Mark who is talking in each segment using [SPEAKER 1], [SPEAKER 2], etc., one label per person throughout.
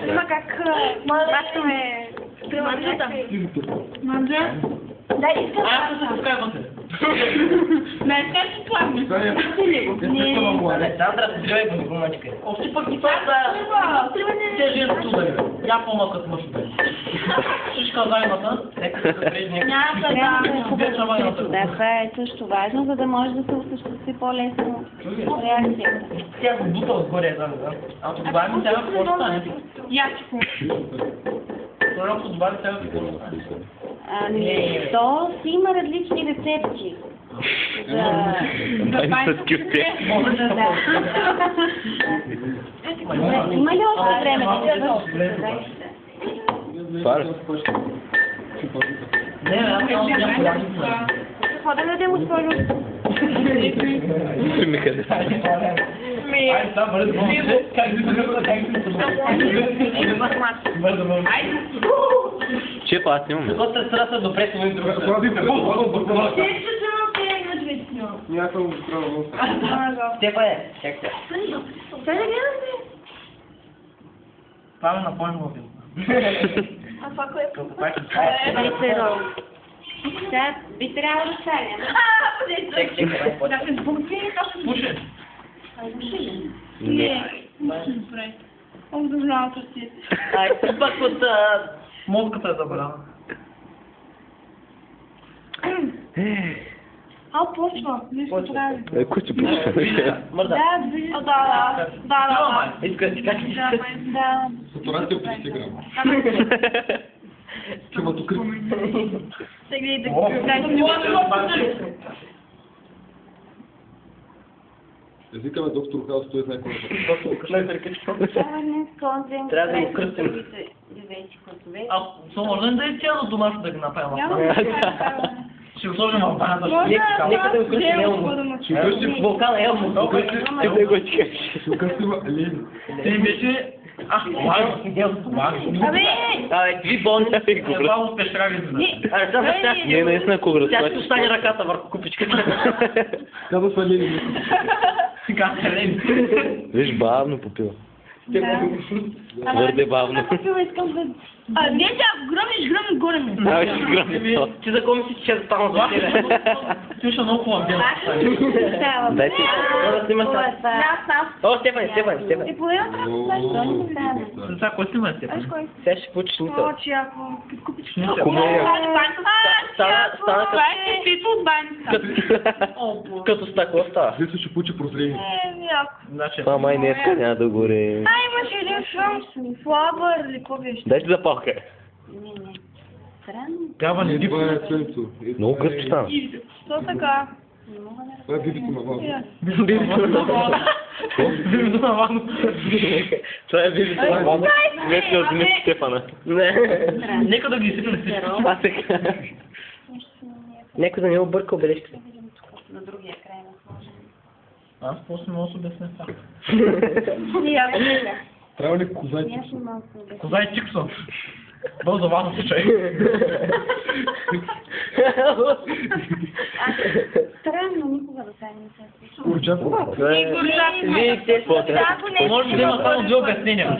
[SPEAKER 1] Има как мачкаме манджата. Манджа? Да, искам.
[SPEAKER 2] Аз се покажа.
[SPEAKER 1] Не, как си плавни?
[SPEAKER 2] Александра, гледай го, го мачка. Още пък и това да... Те женски удари. Я по-малко като мъж удари. Шишка займата, нека се запрежи някакъв.
[SPEAKER 3] Да, това е също важно, за да може да се осъществи по-лесно реакцията.
[SPEAKER 2] Тя го бута отгоре, да. Ако добавим тя, какво ще стане?
[SPEAKER 1] Ячко.
[SPEAKER 2] Ако добавим тя, какво ще стане?
[SPEAKER 3] То си има различни рецепти. Има ли още време да се върши?
[SPEAKER 2] Не, аз нямам голямо.
[SPEAKER 3] Какво да дадем госпожо?
[SPEAKER 2] Айде, това бързо. Как си
[SPEAKER 4] Чепа, аз имам.
[SPEAKER 2] Какво се страса до преса на друга?
[SPEAKER 5] Някакъв здраво.
[SPEAKER 2] Степа е. Чак се.
[SPEAKER 1] Сега да гледаме.
[SPEAKER 2] Това ме напомня в филма.
[SPEAKER 1] А това кое е?
[SPEAKER 3] Глицерол. Сега би трябвало да стане.
[SPEAKER 2] Чак.
[SPEAKER 1] Да се сбухти и то се
[SPEAKER 2] Слушай.
[SPEAKER 1] Не. Добре. Много добре си.
[SPEAKER 2] Ай, пак от мозъката е заболява.
[SPEAKER 1] Почва. Нещо прави.
[SPEAKER 4] Кой ти почва?
[SPEAKER 2] Мърда.
[SPEAKER 1] Да.
[SPEAKER 2] Иска да ти кажа.
[SPEAKER 1] Да.
[SPEAKER 5] Сатурация 50 грама. Хематокрит.
[SPEAKER 1] Сега
[SPEAKER 5] Езика на доктор Хаус, той знае какво е.
[SPEAKER 2] Трябва да го кръстим. Може да е цяло домашно да ги направим? Ще го сложим в баната. Нека да го кръстим Елмо. Ще го кръстим в вулкана Елмо.
[SPEAKER 4] Ти да го чекаш.
[SPEAKER 5] Ще го кръстим Лени.
[SPEAKER 2] Ти беше... Абе,
[SPEAKER 4] ви болни и го
[SPEAKER 2] бавно пешрави.
[SPEAKER 4] Не, наистина кога
[SPEAKER 2] тя ще остане ръката върху купичката.
[SPEAKER 5] Каза са Лени.
[SPEAKER 2] Каза Лени.
[SPEAKER 4] Виж, бавно попива. Твърде бавно.
[SPEAKER 1] Не, тя гръмни горе ми.
[SPEAKER 2] Ти за кого мислиш, че е станал за тебе? Ти ще много хубав ден.
[SPEAKER 4] Дайте.
[SPEAKER 2] Да снимаш О, Стефан.
[SPEAKER 3] И половината защо не стане?
[SPEAKER 2] Сега, кой снима Стефан?
[SPEAKER 4] Сега ще получиш нито.
[SPEAKER 1] О, че ако купиш
[SPEAKER 4] Стана като стъкло става.
[SPEAKER 5] Здесь ще получи прозрение.
[SPEAKER 4] Това май днеска няма да горе.
[SPEAKER 1] Имаш един филм, Флабър или какво беше?
[SPEAKER 4] Дайте запалка.
[SPEAKER 3] Не. Странно.
[SPEAKER 2] Трябва ли
[SPEAKER 5] Това е ценцо.
[SPEAKER 4] Много гъсто стана.
[SPEAKER 1] Що така?
[SPEAKER 5] Това е бибито на вас.
[SPEAKER 2] Бибито на вано.
[SPEAKER 4] Това е бибито на вано. Не си размисли Стефана.
[SPEAKER 2] Нека да ги изсипим всички.
[SPEAKER 4] Това сега. Нека да не обърка обележката.
[SPEAKER 3] На другия край на сложен.
[SPEAKER 2] Аз после мога да се обясня това.
[SPEAKER 5] Трябва ли козайчик?
[SPEAKER 2] Козай Чиксо. Бъл за вано случай.
[SPEAKER 3] Странно, никога да стане не се случва.
[SPEAKER 5] Урджатова.
[SPEAKER 2] Може да има само две обяснения.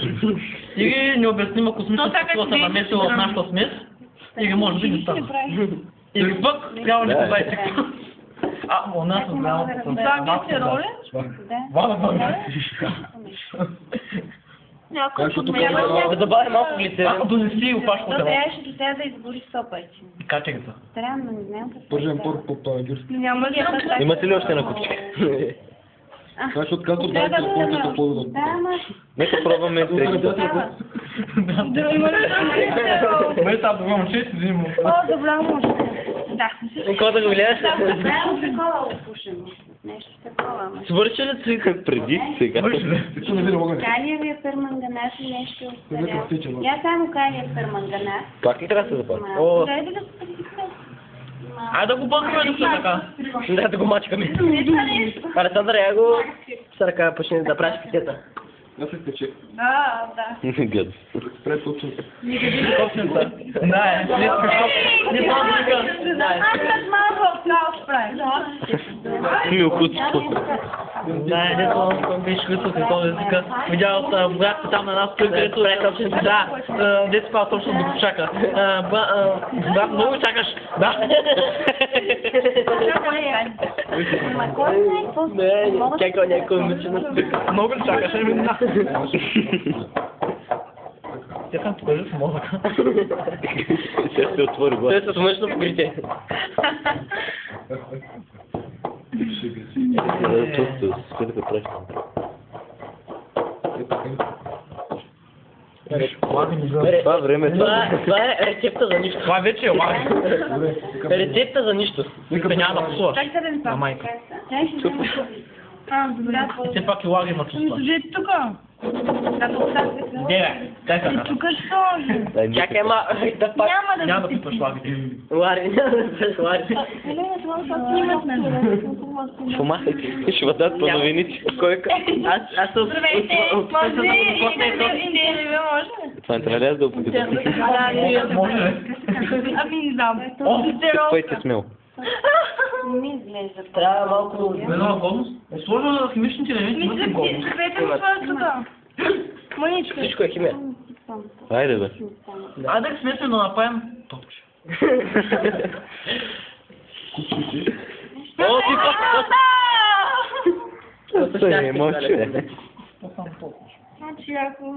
[SPEAKER 2] Или необяснима космическа сила се намесила в нашата смес, или може да не стана. Или пък трябва ли Козай Чиксо. У нас е голямо.
[SPEAKER 1] Това е роля?
[SPEAKER 2] Вана.
[SPEAKER 4] Да добавя малко глицерин.
[SPEAKER 2] Ако донеси опашката.
[SPEAKER 3] Трябваше до сега да изгори 100 пъти.
[SPEAKER 2] Качегата.
[SPEAKER 3] Странно, не знам какво.
[SPEAKER 5] Пържен торт по панагирски.
[SPEAKER 1] Няма ли
[SPEAKER 4] Имате ли още на купчика?
[SPEAKER 5] Това ще отказва да дайте телефончето по-добре.
[SPEAKER 3] Да, ама...
[SPEAKER 4] Нека пробваме трети.
[SPEAKER 1] Има ли друго?
[SPEAKER 2] Бъде това добро момче, си взимам.
[SPEAKER 1] О, добра може. Да.
[SPEAKER 4] Какво да го гледаш?
[SPEAKER 3] Да, такова опушено. Нещо такова, ама.
[SPEAKER 4] Свърши ли цвика преди сега?
[SPEAKER 5] Ти не видя огън.
[SPEAKER 3] Калиевия перманганат и нещо остарял.
[SPEAKER 5] тече, бе.
[SPEAKER 3] Я само калиев перманганат.
[SPEAKER 4] Пак ли трябва да се запази?
[SPEAKER 3] Дай да се предизвика.
[SPEAKER 2] Айде да го бънкаме докато така.
[SPEAKER 4] Да го мачкаме. Александър, я го с ръка почне да правиш питета.
[SPEAKER 5] Да се тече.
[SPEAKER 1] Да.
[SPEAKER 4] Гъд.
[SPEAKER 5] Пред точно.
[SPEAKER 2] Копченца. Да, не
[SPEAKER 1] Аз малко от право справя.
[SPEAKER 4] Милкото.
[SPEAKER 2] Да, дето беше рисувал този езика. Видял брат там на нас, който рисува. Да, дето спава точно до кошака. Брат, много чакаш. Да.
[SPEAKER 4] Не, чакал някой момичина.
[SPEAKER 2] Много чакаш, Я съм покажи в мозъка.
[SPEAKER 5] Сега се отвори глас.
[SPEAKER 4] Те са смъшно покрите.
[SPEAKER 5] Чувствую, сколько ты прав. Това време.
[SPEAKER 4] Това е рецепта за нищо.
[SPEAKER 2] Това вече е лаги.
[SPEAKER 4] Рецепта за нищо.
[SPEAKER 2] Никой няма да псуваш.
[SPEAKER 1] Как да не
[SPEAKER 2] На майка.
[SPEAKER 1] добре.
[SPEAKER 2] Все пак и лаги има чувства.
[SPEAKER 1] Служи тук.
[SPEAKER 2] Де, дай така.
[SPEAKER 1] Тук ще сложи.
[SPEAKER 4] Чакай, ма, да пак.
[SPEAKER 2] Няма да пипаш лагите.
[SPEAKER 4] Лари, няма да пипаш Лари.
[SPEAKER 1] Снимат ме.
[SPEAKER 5] Помахайте. Ще въдат по новините. Кой
[SPEAKER 4] Аз съм...
[SPEAKER 1] Здравейте, може ли може?
[SPEAKER 5] Това не трябва ли аз да опитам?
[SPEAKER 2] Може ли?
[SPEAKER 1] Ами не знам.
[SPEAKER 5] Кой ти смел?
[SPEAKER 3] Не изглежда.
[SPEAKER 4] Трябва малко...
[SPEAKER 2] Една годност? Сложа химичните елементи, имате годност.
[SPEAKER 1] Здравейте, ми сложи тук. Маничка.
[SPEAKER 4] Всичко е химия.
[SPEAKER 5] Айде бе.
[SPEAKER 2] Айде да смесим да направим топче.
[SPEAKER 4] О, ти
[SPEAKER 5] Стой, мълчи.
[SPEAKER 1] Значи ако...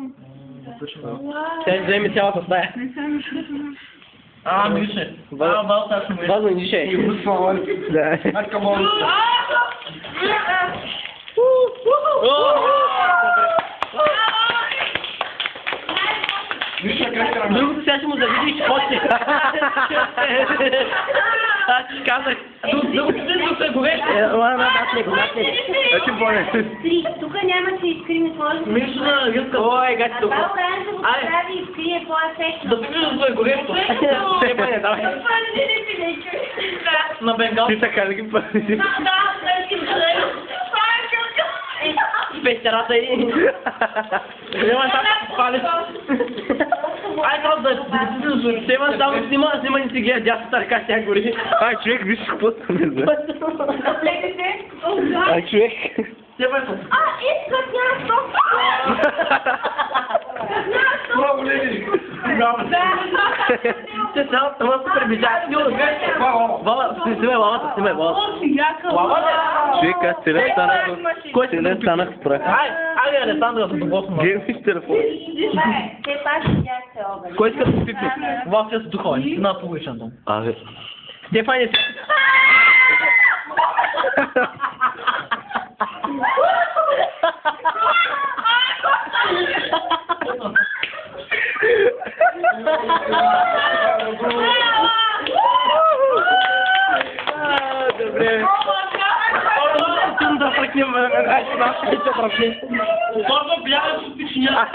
[SPEAKER 4] Сега вземе цялата стая.
[SPEAKER 2] Мише. Балта ще мише.
[SPEAKER 4] Важно и дише.
[SPEAKER 5] Да.
[SPEAKER 4] Другото сега ще му завиди и ще почне. Аз ти казах. Другото се горещо. Над него.
[SPEAKER 3] Тук няма че искри, не сложи.
[SPEAKER 2] Мише на гъска.
[SPEAKER 4] Ой, гати тук.
[SPEAKER 3] Това оранжево прави изкрие по-ефектно.
[SPEAKER 2] Да спиш да е горещо.
[SPEAKER 4] Ще бъде, давай.
[SPEAKER 2] На бенгал.
[SPEAKER 5] Ти така да ги пази.
[SPEAKER 4] Пещерата и...
[SPEAKER 2] Няма само палец. Ай, трябва да ти
[SPEAKER 4] Тема само снима ни си гледа дясната ръка, тя гори.
[SPEAKER 5] Ай, човек, виж какво стане, бе. Ай, човек.
[SPEAKER 3] Искат място!
[SPEAKER 4] Те само това се приближават. Вала, снимай валата.
[SPEAKER 5] Човек, аз целият станах в прах.
[SPEAKER 2] Айде, Александра, да добосна.
[SPEAKER 5] Гледай с телефон.
[SPEAKER 3] Те пак видяхте обед.
[SPEAKER 4] Кой иска да се пипне?
[SPEAKER 2] Вас е духовен, на публичен дом.
[SPEAKER 5] Абе.
[SPEAKER 4] Стефан е... Добре. Съм да пръкнем, аз ще пръкнем.
[SPEAKER 2] Точно бляга с пичня.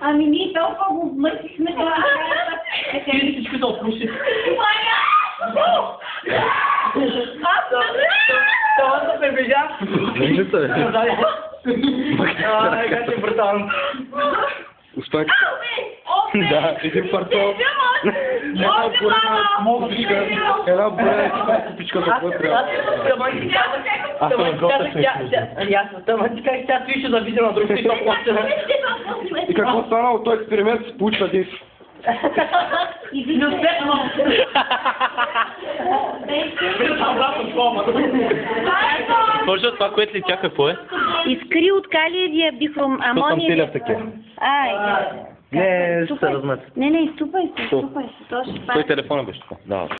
[SPEAKER 3] Ами ние толкова го мъчихме това.
[SPEAKER 2] Ти всички да отпусти.
[SPEAKER 4] Това се прибежа.
[SPEAKER 5] Вижте се, бе.
[SPEAKER 4] Ай, как е брутално.
[SPEAKER 5] Успах. Да, един партол. Една бурена купичка. Една бурена купичка за какво трябва.
[SPEAKER 4] Тъмън ти как тя стоише да види на друг си топлата.
[SPEAKER 5] И какво стана от този експеримент се получи един.
[SPEAKER 4] Неуспешно.
[SPEAKER 5] Може това, което ли тя какво е?
[SPEAKER 3] Изкри от калиевия
[SPEAKER 5] Що
[SPEAKER 3] бихром
[SPEAKER 5] съм
[SPEAKER 3] амония.
[SPEAKER 5] пиля в такива?
[SPEAKER 3] Ай,
[SPEAKER 5] Не, ще се размат.
[SPEAKER 3] не, изтупай се. То ще
[SPEAKER 5] Той телефона беше така. Да.